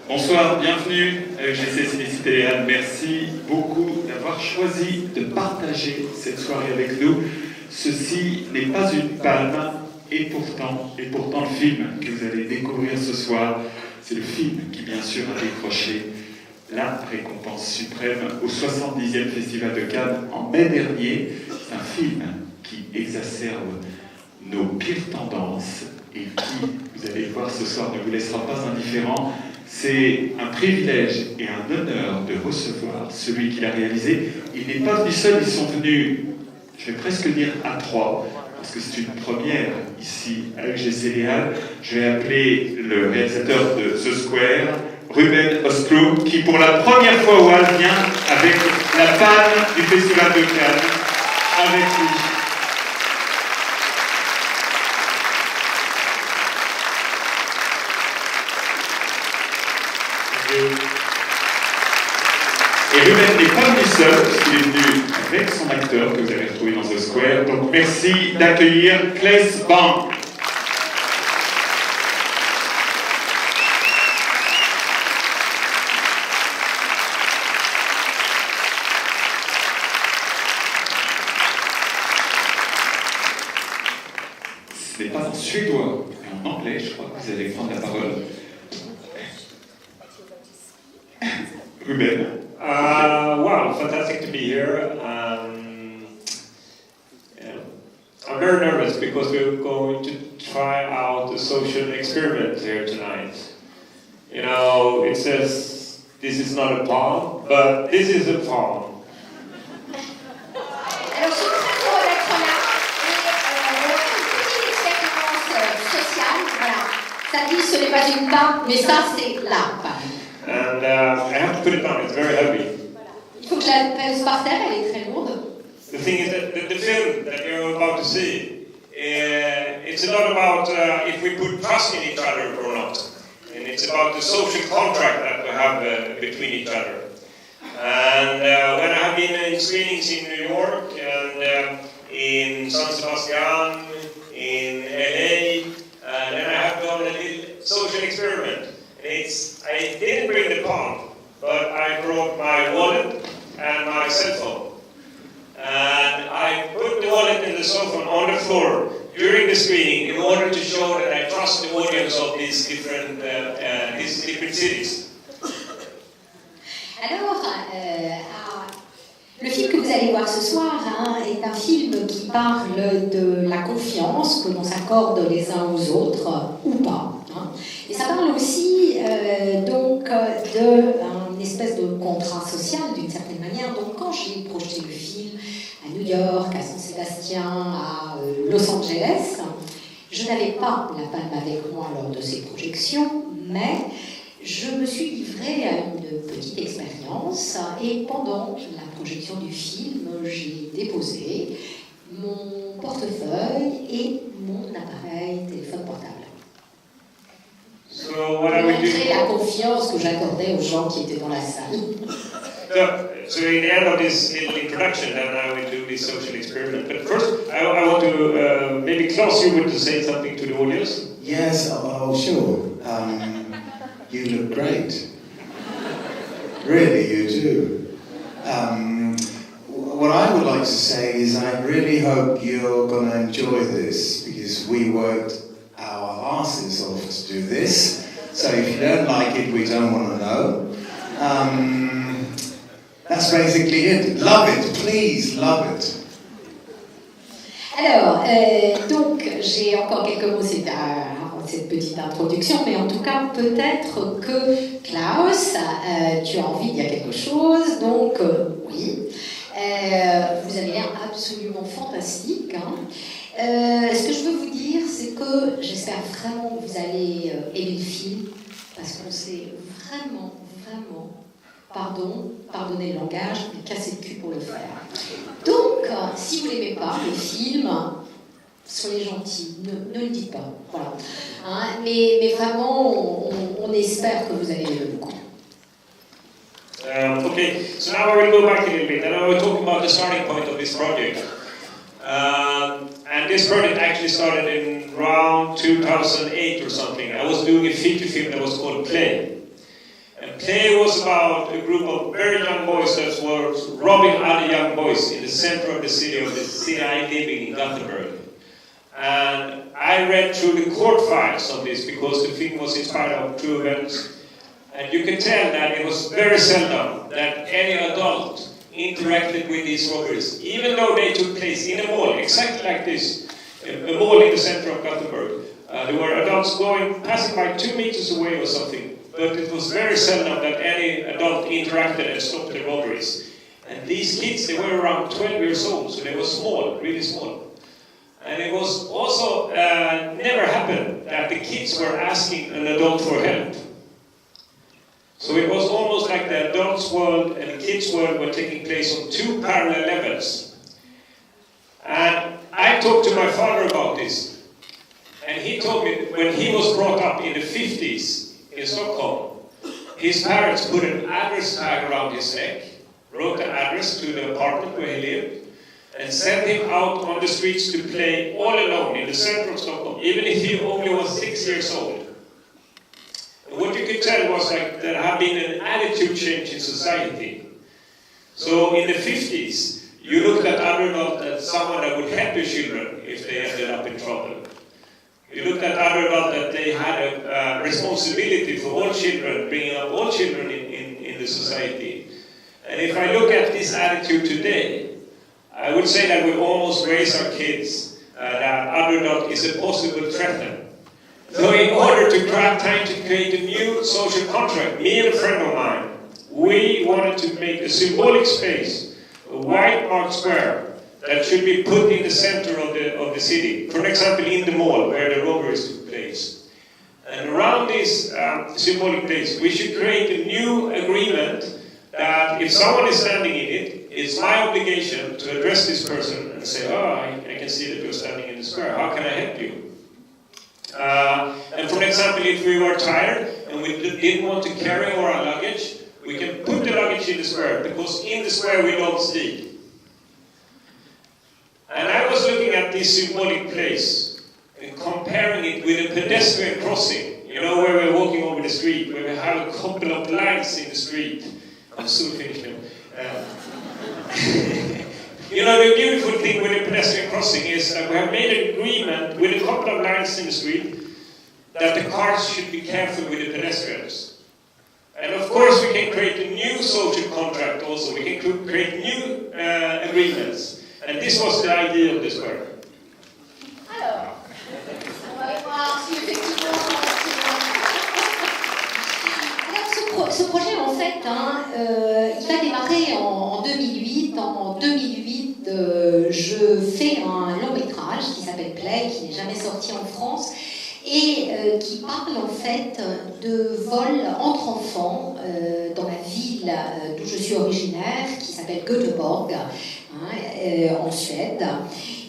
Bonsoir, bienvenue à UGC Cinécitéléal. Merci beaucoup d'avoir choisi de partager cette soirée avec nous. Ceci n'est pas une palme, et pourtant le film que vous allez découvrir ce soir, c'est le film qui bien sûr a décroché la récompense suprême au 70e Festival de Cannes en mai dernier. C'est un film qui exacerbe nos pires tendances et qui, vous allez le voir ce soir, ne vous laissera pas indifférent. C'est un privilège et un honneur de recevoir celui qui l'a réalisé. Il n'est pas venu seul, ils sont venus, je vais presque dire à trois, parce que c'est une première ici à UGC Léal. Je vais appeler le réalisateur de The Square, Ruben Östlund, qui pour la première fois au Hall vient avec la palme du Festival de Cannes avec lui. Et Ruben n'est pas venu seul, puisqu'il est venu avec son acteur que vous avez retrouvé dans The Square. Donc merci d'accueillir Claes Bang. Ce n'est pas en suédois, mais en anglais, je crois que vous allez prendre la parole. Ruben. Wow, fantastic to be here. I'm very nervous because we're going to try out a social experiment here tonight. You know, it says this is not a palm, but this is a palm. Alors, je suis très heureux d'être là et on a une petite expérience sociale, voilà. Ça dit ce n'est pas une palme, mais ça c'est la palme. And I have to put it down, it's very heavy. Il faut que je la pèse par terre, elle est très lourde. The thing is that the film that you're about to see, it's a lot about if we put trust in each other or not. And it's about the social contract that we have between each other. And when I have been in screenings in New York and in San Sebastian, in LA, then I have done a little social experiment. I didn't bring the palm, but I brought my wallet and my cell phone. And I put the wallet and the cell phone on the floor during the screening in order to show that I trust the audience of these different cities. Alors, le film que vous allez voir ce soir est un film qui parle de la confiance que l'on s'accorde les uns aux autres, ou pas. Et ça parle aussi donc d'une espèce de contrat social d'une certaine manière. Donc quand j'ai projeté le film à New York, à San Sébastien, à Los Angeles, je n'avais pas la palme avec moi lors de ces projections, mais je me suis livrée à une petite expérience et pendant la projection du film, j'ai déposé mon portefeuille et mon appareil téléphone portable. So what I will Montrer do. la confiance que j'accordais aux gens qui étaient dans la salle. So in the end of this little introduction, then I will do this social experiment. But first, I want to maybe Klaus, you want to say something to the audience. Yes, oh sure. You look great. Really, you do. What I would like to say is I really hope you're going to enjoy this because we worked our asses off to do this. So if you don't like it, we don't want to know. That's basically it. Love it, please, love it. Alors, donc, j'ai encore quelques mots, c'est cette petite introduction, mais en tout cas, peut-être que Klaus, tu as envie de dire quelque chose, donc oui. Vous avez l'air absolument fantastique. Ce que je veux vous dire, c'est que j'espère vraiment que vous allez aimer le film, parce qu'on s'est vraiment, pardonnez le langage, mais cassé le cul pour le faire. Donc, si vous l'aimez pas, le film, soyez gentils, ne le dites pas. Voilà. Mais vraiment, on espère que vous allez aimer beaucoup. Okay, so now I will go back a little bit and I will talk about the starting point of this project. And this project actually started in around 2008 or something. I was doing a feature film that was called Play. The play was about a group of very young boys that were robbing other young boys in the center of the city I live in Gothenburg. And I read through the court files of this because the film was inspired of true events. And you can tell that it was very seldom that any adult interacted with these robberies, even though they took place in a mall, exactly like this, a mall in the center of Gothenburg. There were adults passing by 2 meters away or something. But it was very seldom that any adult interacted and stopped the robberies. And these kids, they were around 12 years old, so they were small, really small. And it was also never happened that the kids were asking an adult for help. So it was almost like the adults' world and the kids' world were taking place on 2 parallel levels. And I talked to my father about this. And he told me when he was brought up in the 50s, in Stockholm, his parents put an address tag around his neck, wrote the address to the apartment where he lived, and sent him out on the streets to play all alone in the center of Stockholm, even if he only was 6 years old. And what you could tell was like there had been an attitude change in society. So in the 50s, you looked at other adults as someone that would help the children if they ended up in trouble. You looked at other adults that they had a responsibility for all children, bringing up all children in the society. And if I look at this attitude today, I would say that we almost raise our kids that other adult is a possible threat. So in order to try to create a new social contract, me and a friend of mine, we wanted to make a symbolic space, a white marked square, that should be put in the center of the city. For example, in the mall where the robberies took place. And around this symbolic place, we should create a new agreement that if someone is standing in it, it's my obligation to address this person and say, I can see that you're standing in the square. How can I help you? And for example, if we were tired and we didn't want to carry our luggage, we can put the luggage in the square, because in the square we don't steal. And I was looking at this symbolic place and comparing it with a pedestrian crossing, you know, where we're walking over the street, where we have a couple of lights in the street. I'm soon finished now. You know, the beautiful thing with a pedestrian crossing is that we have made an agreement with a couple of lights in the street that the cars should be careful with the pedestrians. And of course we can create a new social contract also. We can create new agreements. And this was the idea of the square. Alors, on va voir si effectivement... Alors, ce projet, en fait, il va démarrer en 2008. En 2008, je fais un long métrage qui s'appelle Play, qui n'est jamais sorti en France, et qui parle en fait de vol entre enfants dans la ville d'où je suis originaire, qui s'appelle Göteborg, en Suède.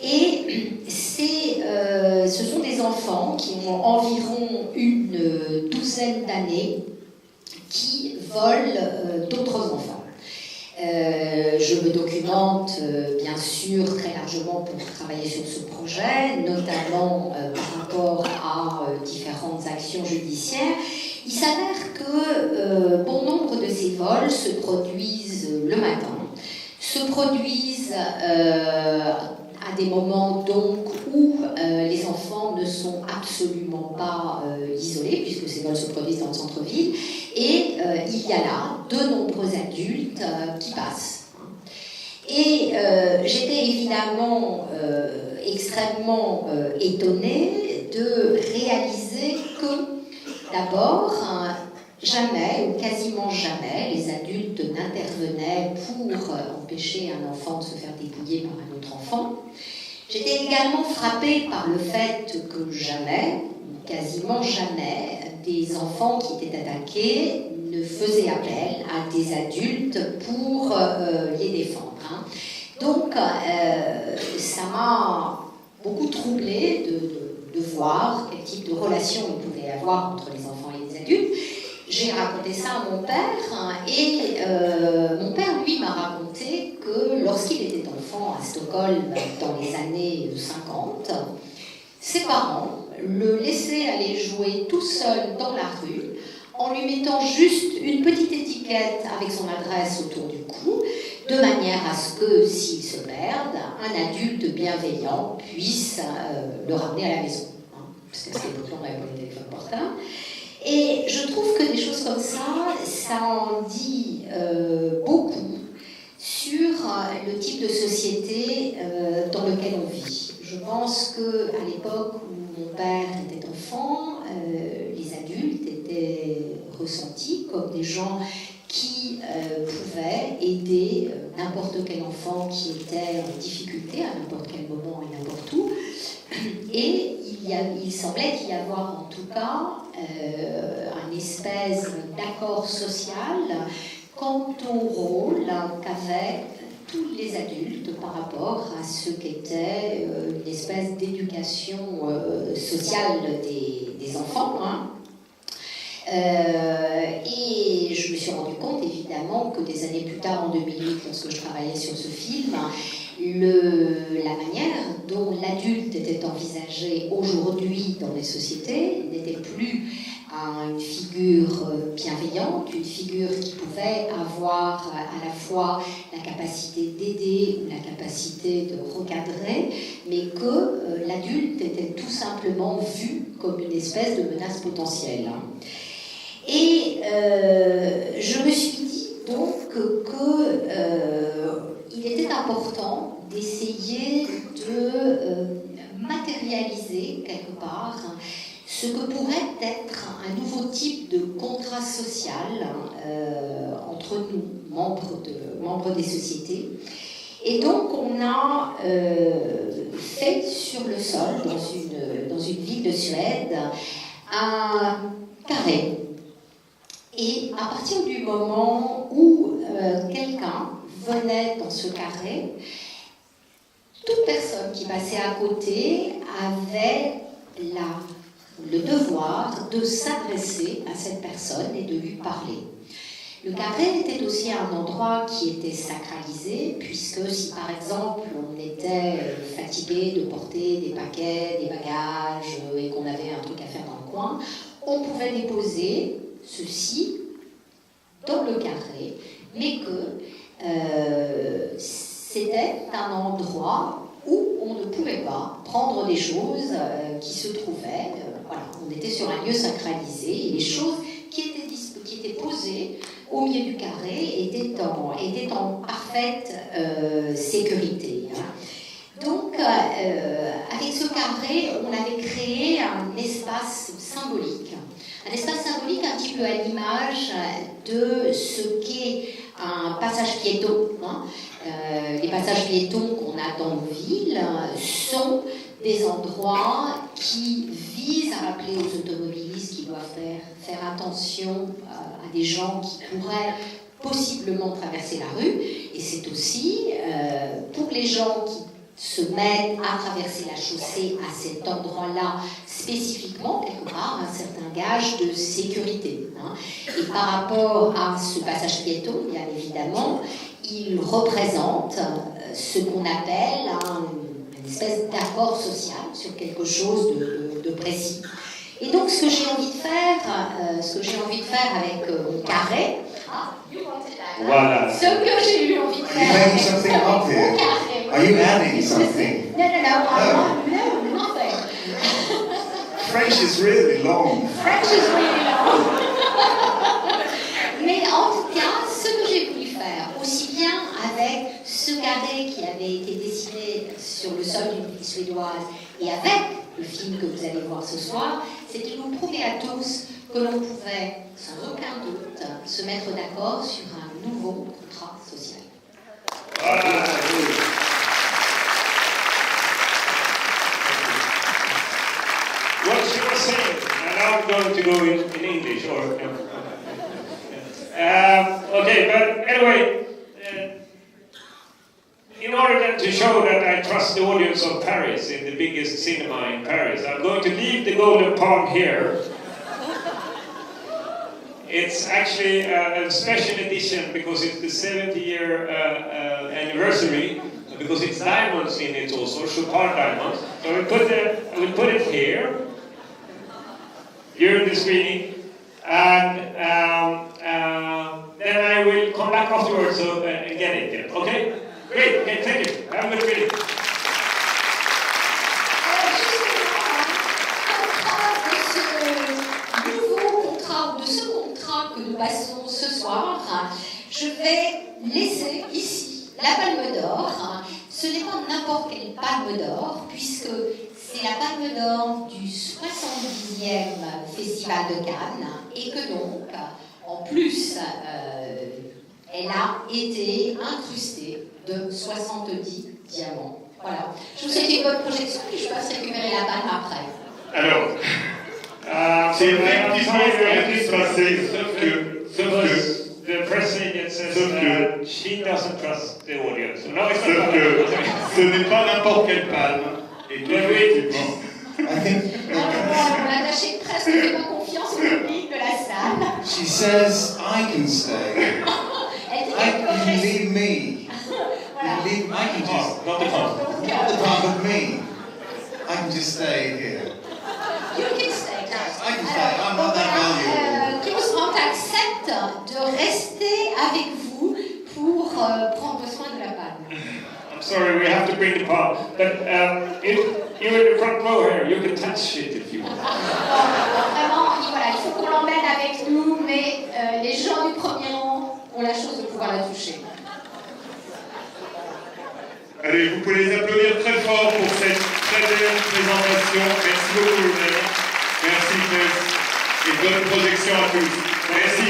Et ce sont des enfants qui ont environ une douzaine d'années qui volent d'autres enfants. Je me documente bien sûr très largement pour travailler sur ce projet, notamment par rapport à différentes actions judiciaires. Il s'avère que bon nombre de ces vols se produisent le matin, se produisent à des moments donc où les enfants ne sont absolument pas isolés, puisque ces vols se produisent dans le centre-ville, et il y a là de nombreux adultes qui passent. Et j'étais évidemment extrêmement étonnée de réaliser que d'abord, jamais ou quasiment jamais les adultes n'intervenaient pour empêcher un enfant de se faire dépouiller par un autre enfant. J'étais également frappée par le fait que jamais, quasiment jamais, des enfants qui étaient attaqués ne faisaient appel à des adultes pour les défendre. Donc, ça m'a beaucoup troublée de voir quel type de relation il pouvait y avoir entre les enfants et les adultes. J'ai raconté ça à mon père, et mon père, lui, m'a raconté que lorsqu'il était enfant à Stockholm dans les années 50, ses parents le laissaient aller jouer tout seul dans la rue en lui mettant juste une petite étiquette avec son adresse autour du cou, de manière à ce que, s'il se perd, un adulte bienveillant puisse le ramener à la maison. Parce qu'à cette époque-là, on n'avait pas les téléphones portables. Et je trouve que des choses comme ça en dit beaucoup sur le type de société dans lequel on vit. Je pense qu'à l'époque où mon père était enfant, les adultes étaient ressentis comme des gens qui pouvaient aider n'importe quel enfant qui était en difficulté à n'importe quel moment et n'importe où. Et il semblait qu'il y avoir en tout cas une espèce d'accord social quant au rôle qu'avaient tous les adultes par rapport à ce qu'était une espèce d'éducation sociale des enfants. Hein. Et je me suis rendu compte évidemment que des années plus tard, en 2008, lorsque je travaillais sur ce film, la manière dont l'adulte était envisagé aujourd'hui dans les sociétés n'était plus une figure bienveillante, une figure qui pouvait avoir à la fois la capacité d'aider ou la capacité de recadrer, mais que l'adulte était tout simplement vu comme une espèce de menace potentielle. Et je me suis dit donc qu'il était important d'essayer de matérialiser quelque part ce que pourrait être un nouveau type de contrat social entre nous, membres des sociétés. Et donc on a fait sur le sol, dans une ville de Suède, un carré. Et à partir du moment où quelqu'un venait dans ce carré, toute personne qui passait à côté avait le devoir de s'adresser à cette personne et de lui parler. Le carré était aussi un endroit qui était sacralisé, puisque si par exemple on était fatigué de porter des paquets, des bagages et qu'on avait un truc à faire dans le coin, on pouvait déposer ceci dans le carré, mais que c'était un endroit où on ne pouvait pas prendre des choses qui se trouvaient. Voilà, on était sur un lieu sacralisé et les choses qui étaient posées au milieu du carré étaient en parfaite sécurité. Donc, avec ce carré, on avait créé un espace symbolique. Un espace symbolique un petit peu à l'image de ce qu'est un passage piéton. Les passages piétons qu'on a dans nos villes sont des endroits qui visent à rappeler aux automobilistes qu'ils doivent faire attention à des gens qui pourraient possiblement traverser la rue. Et c'est aussi pour les gens qui se mettent à traverser la chaussée à cet endroit-là spécifiquement, quelque part, un certain gage de sécurité. Et par rapport à ce passage piéton, bien évidemment, il représente ce qu'on appelle une espèce d'accord social sur quelque chose de précis. Et donc, ce que j'ai envie de faire avec mon carré, voilà. Ce que j'ai eu envie de faire avec mon carré. Are you adding something? No, nothing. French is really long. French is really long. Mais en tout cas, ce que j'ai voulu faire, aussi bien avec ce carré qui avait été dessiné sur le sol d'une ville suédoise et avec le film que vous allez voir ce soir, c'était de nous prouver à tous que l'on pouvait, sans aucun doute, se mettre d'accord sur un nouveau contrat social. What she was saying, and now I'm going to go in English, okay, but anyway, in order then to show that I trust the audience of Paris in the biggest cinema in Paris, I'm going to leave the Golden Palm here. It's actually a special edition because it's the 70-year anniversary, because it's diamonds in it also, Chopin diamonds. So we'll put it here during the screening, and afterwards and get it. Yeah. Okay? Great. Okay, thank you. Have a good meeting. De ce contrat que nous passons ce soir, je vais laisser ici la Palme d'Or. Ce n'est pas n'importe quelle Palme d'Or, puisque c'est la Palme d'Or du 70e Festival de Cannes, et que donc, en plus, elle a été incrustée de 70 diamants. Voilà. Je vous souhaite une bonne projection, puis je passe récupérer la palme après. Alors, c'est effectivement ce qui a dû se passer, sauf que the press agent says she doesn't trust the audience. No, it's sauf not. que ce n'est pas n'importe quelle palme. Et effectivement, On a lâché presque pas confiance au public de la salle. She says, I can stay. Elle dit I qu'elle peut can rester. leave me. Voilà. Leave, I can just, Not the pump. Donc, not the part of me. I can just stay here. you can stay. I can stay. I'm not that valuable. Klaus Brandt accepte de rester avec vous pour prendre soin de la palme. I'm sorry, we have to bring the pump. But if you're in the front row here, you can touch it if you want. Vraiment, voilà, il faut qu'on l'emmène avec nous, mais les gens du premier rang ont la chance de pouvoir la toucher. allez, vous pouvez les applaudir très fort pour cette très belle présentation. Merci beaucoup, Lionel. Merci, Tess. Et bonne projection à tous. Merci.